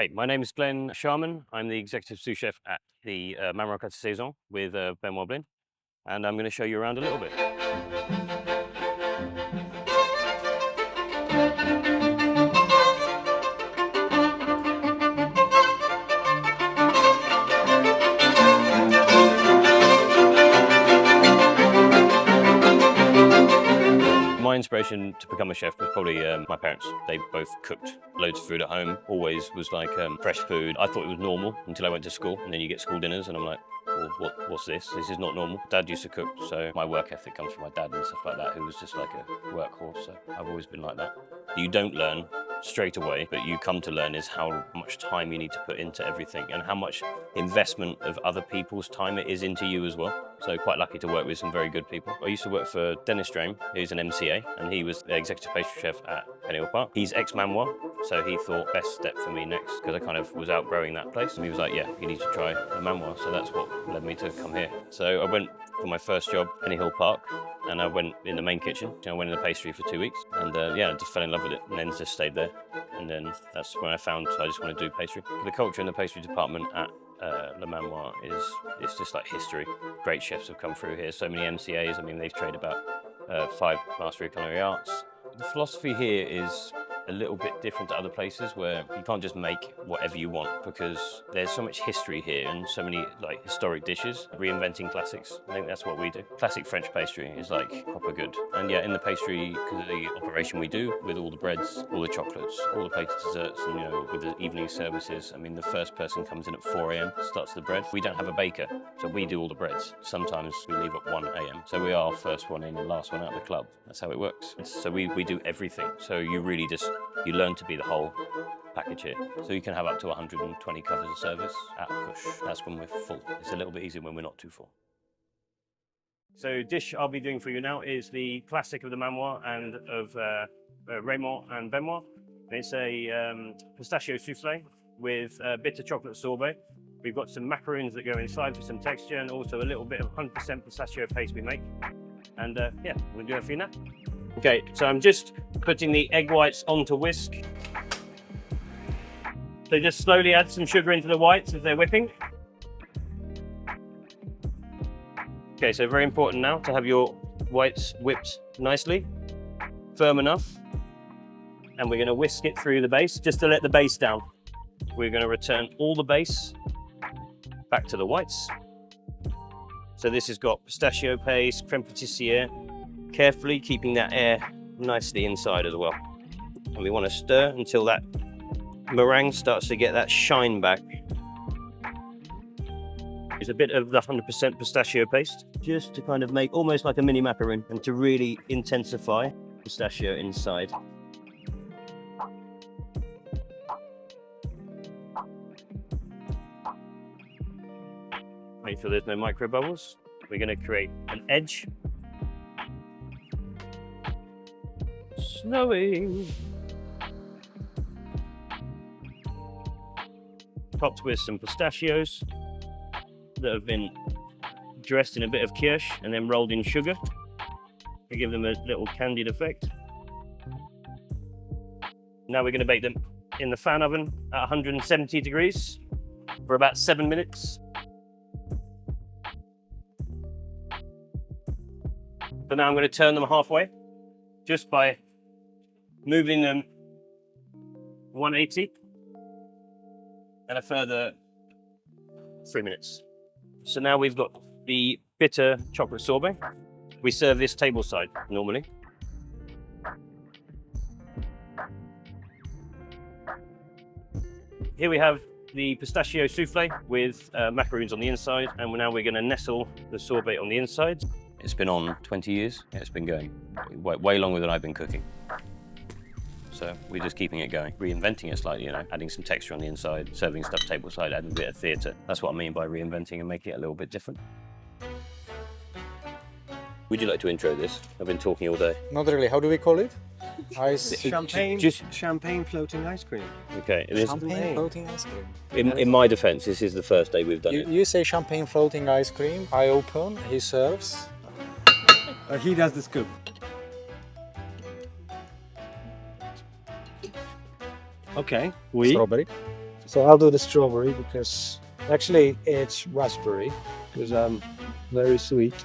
Hey, my name is Glen Sharman. I'm the executive sous chef at the Manoir aux Quat'Saisons with Benoit Blin, and I'm going to show you around a little bit. My inspiration to become a chef was probably my parents. They both cooked loads of food at home, always was like fresh food. I thought it was normal until I went to school, and then you get school dinners and I'm like, well, what's this? This is not normal. Dad used to cook, so my work ethic comes from my dad and stuff like that, who was just like a workhorse, so I've always been like that. You don't learn straight away, but you come to learn is how much time you need to put into everything and how much investment of other people's time it is into you as well. So quite lucky to work with some very good people. I used to work for Dennis Dramé, who's an MCA, and he was the executive pastry chef at Manoir aux Quat'Saisons. He's ex-Manoir, so he thought best step for me next, because I kind of was outgrowing that place. And he was like, yeah, you need to try a Manoir. So that's what led me to come here. So I went for my first job, Penny Hill Park, and I went in the main kitchen. I went in the pastry for 2 weeks, and yeah, I just fell in love with it, and then just stayed there. And then that's when I found I just want to do pastry. The culture in the pastry department at Le Manoir it's just like history. Great chefs have come through here. So many MCAs. I mean, they've trained about 5 Master of Culinary Arts. The philosophy here is a little bit different to other places where you can't just make whatever you want, because there's so much history here and so many like historic dishes. Reinventing classics, I think that's what we do. Classic French pastry is like proper good. And yeah, in the pastry, because of the operation we do with all the breads, all the chocolates, all the plated desserts, and you know, with the evening services, I mean, the first person comes in at 4 a.m, starts the bread. We don't have a baker, so we do all the breads. Sometimes we leave at 1 a.m. So we are first one in and last one out of the club. That's how it works. So we do everything. So you really you learn to be the whole package here. So you can have up to 120 covers of service at a push. That's when we're full. It's a little bit easier when we're not too full. So dish I'll be doing for you now is the classic of the Manoir and of Raymond and Benoit. It's a pistachio soufflé with bitter chocolate sorbet. We've got some macaroons that go inside for some texture, and also a little bit of 100% pistachio paste we make. And yeah, we'll do it for you now. Okay, so I'm just putting the egg whites onto whisk. So just slowly add some sugar into the whites as they're whipping. Okay, so very important now to have your whites whipped nicely, firm enough. And we're going to whisk it through the base just to let the base down. We're going to return all the base back to the whites. So this has got pistachio paste, creme pâtissière, carefully keeping that air nicely inside as well. And we want to stir until that meringue starts to get that shine back. There's a bit of the 100% pistachio paste, just to kind of make almost like a mini macaroon and to really intensify pistachio inside. Make sure there's no micro bubbles. We're going to create an edge. Snowing. Topped with some pistachios that have been dressed in a bit of kirsch and then rolled in sugar to give them a little candied effect. Now we're going to bake them in the fan oven at 170 degrees for about 7 minutes. So now I'm going to turn them halfway just by moving them 180 and a further 3 minutes. So now we've got the bitter chocolate sorbet. We serve this table side normally. Here we have the pistachio soufflé with macaroons on the inside, and now we're going to nestle the sorbet on the inside. It's been on 20 years. Yeah, it's been going way longer than I've been cooking. So we're just keeping it going, reinventing it slightly, you know, adding some texture on the inside, serving stuff tableside, adding a bit of theatre. That's what I mean by reinventing and making it a little bit different. Would you like to intro this? I've been talking all day. Not really. How do we call it? Champagne floating ice cream. Okay. It is, Champagne floating ice cream. in my defence, this is the first day we've done it. You say champagne floating ice cream. I open. He serves. He does the scoop. Okay. Strawberry. So I'll do the strawberry because actually it's raspberry because I'm very sweet.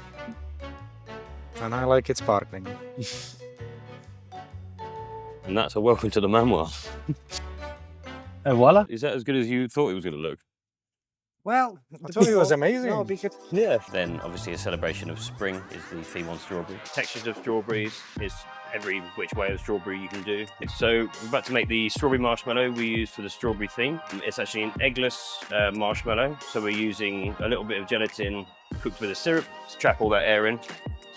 And I like it sparkling. And that's a welcome to the Manoir. And voila. Is that as good as you thought it was going to look? Well, I thought it was amazing. No, because Yeah. Then obviously a celebration of spring is the theme on strawberry. Textures of strawberries is every which way of strawberry you can do. So we're about to make the strawberry marshmallow we use for the strawberry theme. It's actually an eggless marshmallow. So we're using a little bit of gelatin cooked with a syrup to trap all that air in.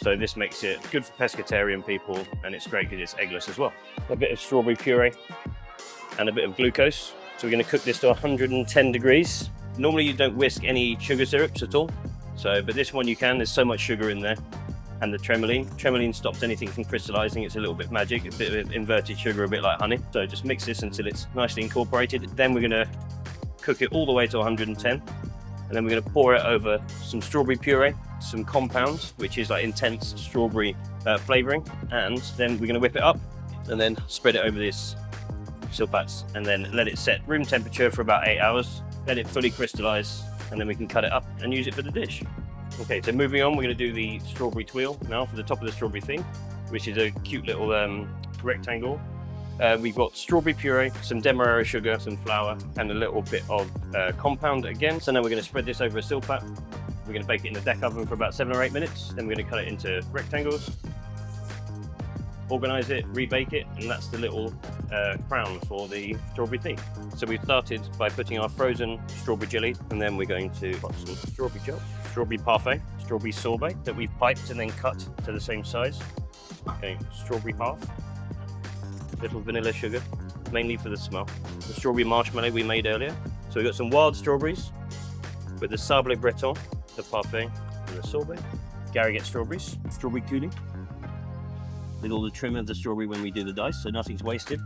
So this makes it good for pescatarian people, and it's great because it's eggless as well. A bit of strawberry puree and a bit of glucose. So we're going to cook this to 110 degrees. Normally you don't whisk any sugar syrups at all, but this one you can. There's so much sugar in there. And the tremoline. Tremoline stops anything from crystallizing. It's a little bit magic, a bit of inverted sugar, a bit like honey. So just mix this until it's nicely incorporated. Then we're going to cook it all the way to 110. And then we're going to pour it over some strawberry puree, some compounds, which is like intense strawberry flavoring. And then we're going to whip it up and then spread it over this silpats and then let it set room temperature for about 8 hours. Let it fully crystallize, and then we can cut it up and use it for the dish. Okay, so moving on, we're going to do the strawberry twirl now for the top of the strawberry theme, which is a cute little rectangle. We've got strawberry puree, some demerara sugar, some flour, and a little bit of compound again. So now we're going to spread this over a silpat. We're going to bake it in the deck oven for about 7 or 8 minutes. Then we're going to cut it into rectangles, organize it, rebake it, and that's the little crown for the strawberry theme. So we've started by putting our frozen strawberry jelly, and then we're going to put some strawberry gel, strawberry parfait, strawberry sorbet that we've piped and then cut to the same size. Okay, strawberry half, little vanilla sugar, mainly for the smell. The strawberry marshmallow we made earlier. So we've got some wild strawberries with the sablé breton, the parfait, and the sorbet. Gary gets strawberries, strawberry coulis, with all the trim of the strawberry when we do the dice, so nothing's wasted.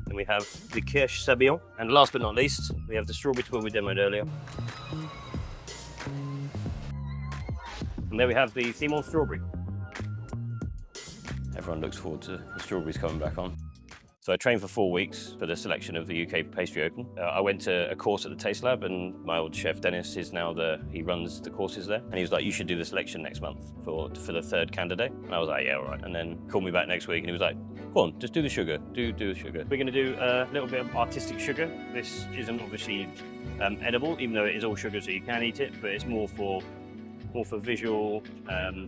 Then we have the Kirsch Sabayon, and last but not least, we have the strawberry twirl we demoed earlier. And there we have the theme on strawberry. Everyone looks forward to the strawberries coming back on. So I trained for 4 weeks for the selection of the UK Pastry Open. I went to a course at the Taste Lab, and my old chef Dennis is now he runs the courses there. And he was like, you should do the selection next month for the 3rd candidate. And I was like, yeah, all right. And then called me back next week and he was like, go on, just do the sugar, do the sugar. We're gonna do a little bit of artistic sugar. This isn't obviously edible, even though it is all sugar, so you can eat it, but it's more for visual,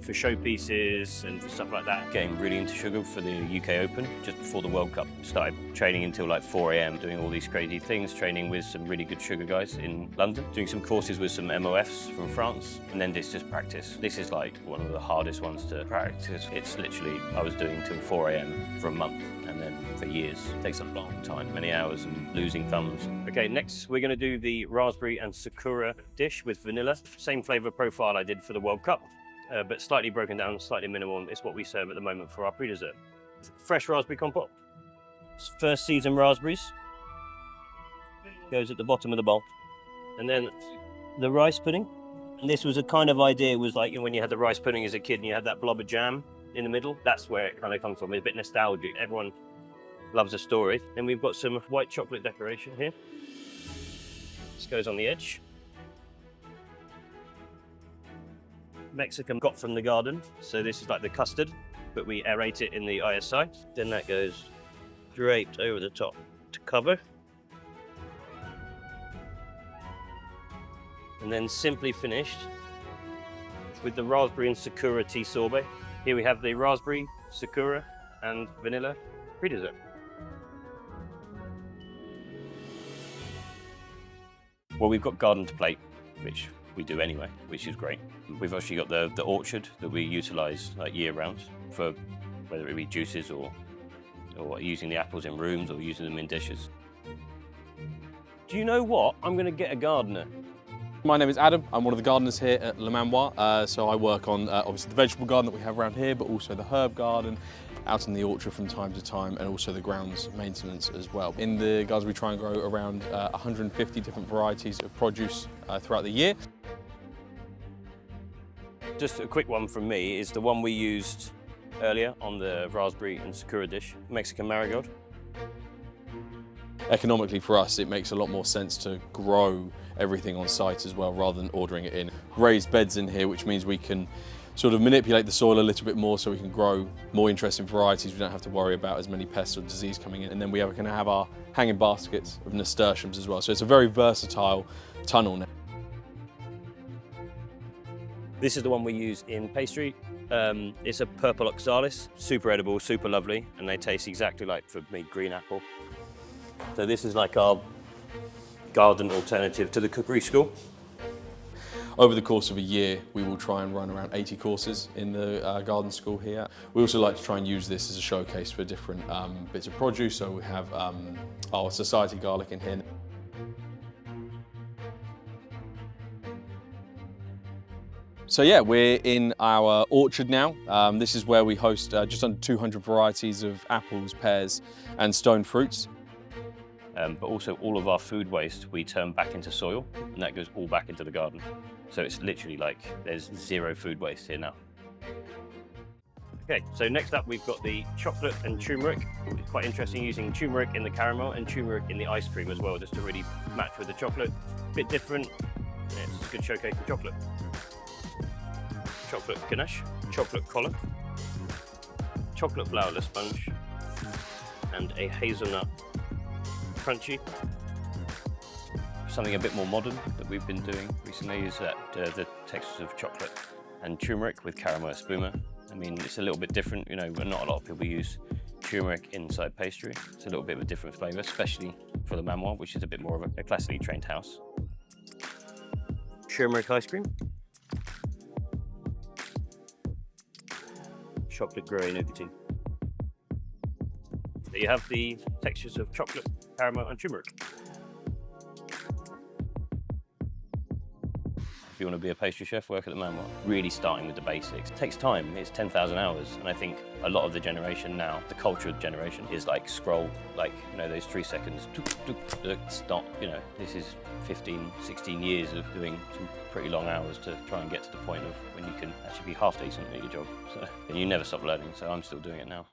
for showpieces and for stuff like that. Getting really into sugar for the UK Open just before the World Cup. Started training until like 4 AM, doing all these crazy things, training with some really good sugar guys in London, doing some courses with some MOFs from France, and then this just practice. This is like one of the hardest ones to practice. It's literally, I was doing till 4 AM for a month, and then for years. It takes a long time, many hours and losing thumbs. Okay, next we're gonna do the raspberry and Sakura dish with vanilla. Same flavor profile I did for the World Cup, but slightly broken down, slightly minimal. It's what we serve at the moment for our pre-dessert. Fresh raspberry compote. First season raspberries. Goes at the bottom of the bowl. And then the rice pudding. And this was a kind of idea, it was like when you had the rice pudding as a kid and you had that blob of jam in the middle. That's where it kind of comes from. It's a bit nostalgic. Everyone loves a story. Then we've got some white chocolate decoration here. This goes on the edge. Mexican got from the garden. So this is like the custard, but we aerate it in the ISI. Then that goes draped over the top to cover. And then simply finished with the raspberry and Sakura tea sorbet. Here we have the raspberry, Sakura, and vanilla pre-dessert. Well, we've got garden to plate, which we do anyway, which is great. We've actually got the orchard that we utilise like year round for whether it be juices or using the apples in rooms or using them in dishes. Do you know what? I'm going to get a gardener. My name is Adam. I'm one of the gardeners here at Le Manoir. So I work on obviously the vegetable garden that we have around here, but also the herb garden out in the orchard from time to time, and also the grounds maintenance as well. In the gardens we try and grow around 150 different varieties of produce throughout the year. Just a quick one from me is the one we used earlier on the raspberry and Sakura dish, Mexican marigold. economically for us, it makes a lot more sense to grow everything on site as well rather than ordering it in. Raised beds in here, which means we can sort of manipulate the soil a little bit more so we can grow more interesting varieties. We don't have to worry about as many pests or disease coming in. And then we can have our hanging baskets of nasturtiums as well. So it's a very versatile tunnel now. This is the one we use in pastry. It's a purple oxalis, super edible, super lovely, and they taste exactly like, for me, green apple. So this is like our garden alternative to the cookery school. Over the course of a year, we will try and run around 80 courses in the garden school here. We also like to try and use this as a showcase for different bits of produce. So we have our society garlic in here. So yeah, we're in our orchard now. This is where we host just under 200 varieties of apples, pears, and stone fruits. But also all of our food waste we turn back into soil, and that goes all back into the garden. So it's literally like there's zero food waste here now. Okay, so next up we've got the chocolate and turmeric. It's quite interesting using turmeric in the caramel and turmeric in the ice cream as well, just to really match with the chocolate. Bit different. Yeah, it's a good showcase for chocolate. Chocolate ganache, chocolate collar, chocolate flourless sponge, and a hazelnut crunchy. Something a bit more modern that we've been doing recently is that the textures of chocolate and turmeric with caramel espuma. I mean, it's a little bit different, you know, but not a lot of people use turmeric inside pastry. It's a little bit of a different flavour, especially for the Manoir, which is a bit more of a classically trained house. Turmeric ice cream. Chocolate grey nougaty. There you have the textures of chocolate, caramel and turmeric. If you want to be a pastry chef, work at the Manoir. Really starting with the basics. It takes time, it's 10,000 hours, and I think a lot of the generation now, the cultured generation, is like scroll, like, you know, those 3 seconds, stop, you know, this is 15, 16 years of doing some pretty long hours to try and get to the point of when you can actually be half decent at your job. So, and you never stop learning, so I'm still doing it now.